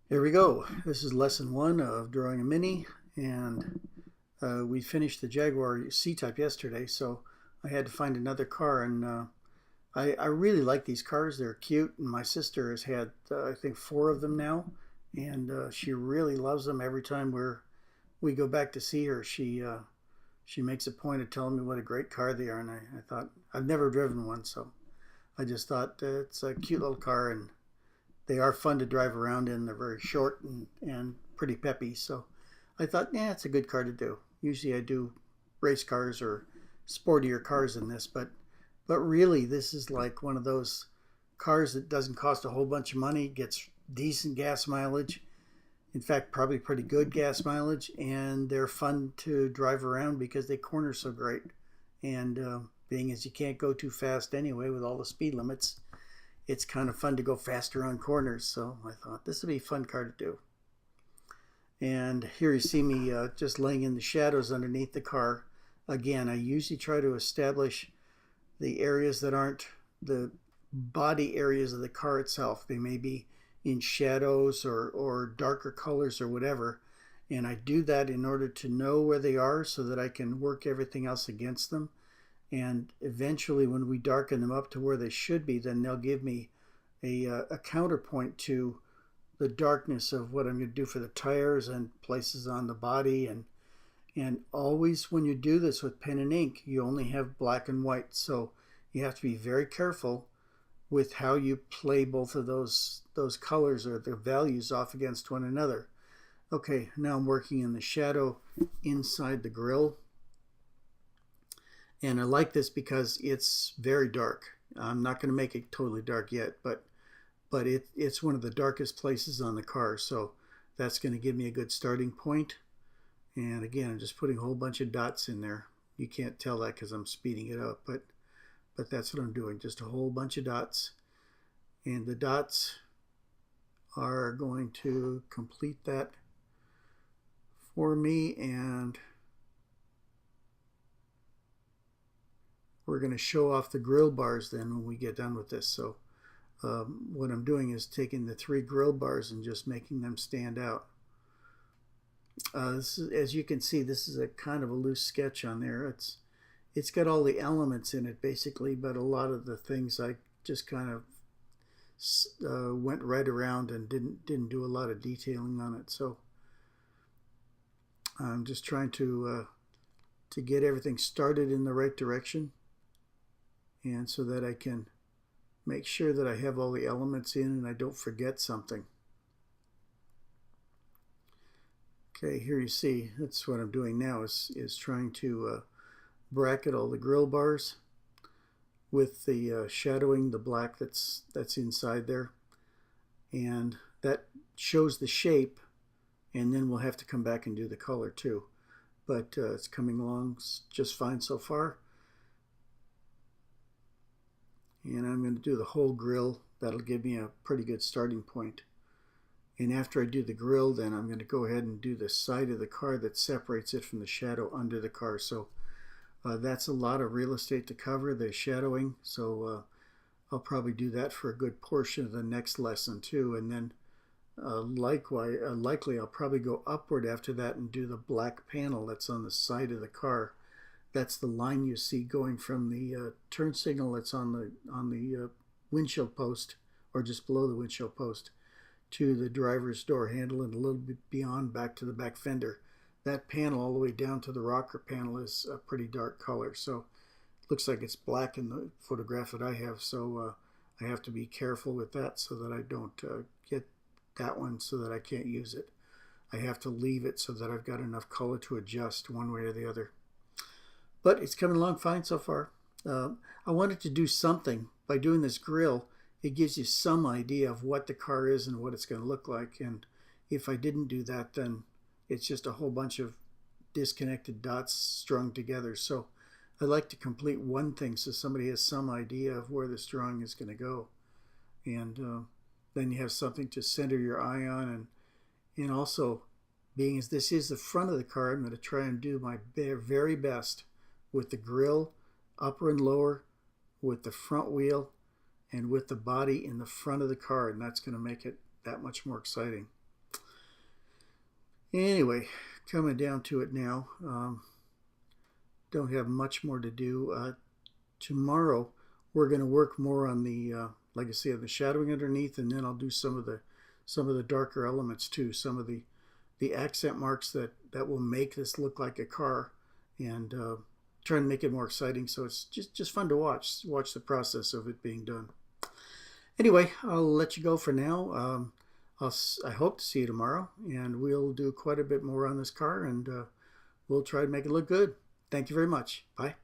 Here we go. This is lesson one of drawing a Mini, and we finished the Jaguar C-Type yesterday, so I had to find another car, and I really like these cars. They're cute, and my sister has had, I think, four of them now, and she really loves them. Every time we go back to see her, she makes a point of telling me what a great car they are, and I thought, I've never driven one, so I just thought it's a cute little car, and they are fun to drive around in. They're very short and pretty peppy. So I thought, yeah, it's a good car to do. Usually I do race cars or sportier cars in this, but really this is like one of those cars that doesn't cost a whole bunch of money, gets decent gas mileage. In fact, probably pretty good gas mileage, and they're fun to drive around because they corner so great. And being as you can't go too fast anyway with all the speed limits, it's kind of fun to go faster on corners. So I thought this would be a fun car to do. And here you see me just laying in the shadows underneath the car. Again, I usually try to establish the areas that aren't the body areas of the car itself. They may be in shadows or darker colors or whatever. And I do that in order to know where they are so that I can work everything else against them. And eventually when we darken them up to where they should be, then they'll give me a counterpoint to the darkness of what I'm going to do for the tires and places on the body. And always when you do this with pen and ink, you only have black and white. So you have to be very careful with how you play both of those colors or the values off against one another. Okay, now I'm working in the shadow inside the grill. And I like this because it's very dark. I'm not going to make it totally dark yet, but it's one of the darkest places on the car. So that's going to give me a good starting point. And again, I'm just putting a whole bunch of dots in there. You can't tell that because I'm speeding it up, but that's what I'm doing. Just a whole bunch of dots. And the dots are going to complete that for me, and we're going to show off the grill bars then when we get done with this. So what I'm doing is taking the three grill bars and just making them stand out. As you can see, this is a kind of a loose sketch on there. It's got all the elements in it basically, but a lot of the things I just kind of went right around and didn't do a lot of detailing on it. So I'm just trying to get everything started in the right direction, and so that I can make sure that I have all the elements in and I don't forget something. Okay, here you see, that's what I'm doing now is trying to bracket all the grill bars with the shadowing the black that's inside there, and that shows the shape, and then we'll have to come back and do the color too. But it's coming along just fine so far. And I'm going to do the whole grill. That'll give me a pretty good starting point. And after I do the grill, then I'm going to go ahead and do the side of the car that separates it from the shadow under the car. So that's a lot of real estate to cover, the shadowing. So I'll probably do that for a good portion of the next lesson too. And then likely I'll probably go upward after that and do the black panel that's on the side of the car. That's the line you see going from the turn signal that's on the windshield post, or just below the windshield post, to the driver's door handle and a little bit beyond back to the back fender. That panel all the way down to the rocker panel is a pretty dark color. So it looks like it's black in the photograph that I have. So I have to be careful with that so that I don't get that one so that I can't use it. I have to leave it so that I've got enough color to adjust one way or the other. But it's coming along fine so far. I wanted to do something. By doing this grill, it gives you some idea of what the car is and what it's going to look like. And if I didn't do that, then it's just a whole bunch of disconnected dots strung together. So I like to complete one thing so somebody has some idea of where this drawing is going to go. And then you have something to center your eye on. And also, being as this is the front of the car, I'm going to try and do my very best with the grill, upper and lower, with the front wheel, and with the body in the front of the car, and that's going to make it that much more exciting. Anyway, coming down to it now. Don't have much more to do. Tomorrow we're going to work more on the like I said, the shadowing underneath, and then I'll do some of the darker elements too, some of the accent marks that will make this look like a car, and try and make it more exciting, so it's just fun to watch the process of it being done. Anyway, I'll let you go for now. I hope to see you tomorrow, and we'll do quite a bit more on this car, and we'll try to make it look good. Thank you very much. Bye.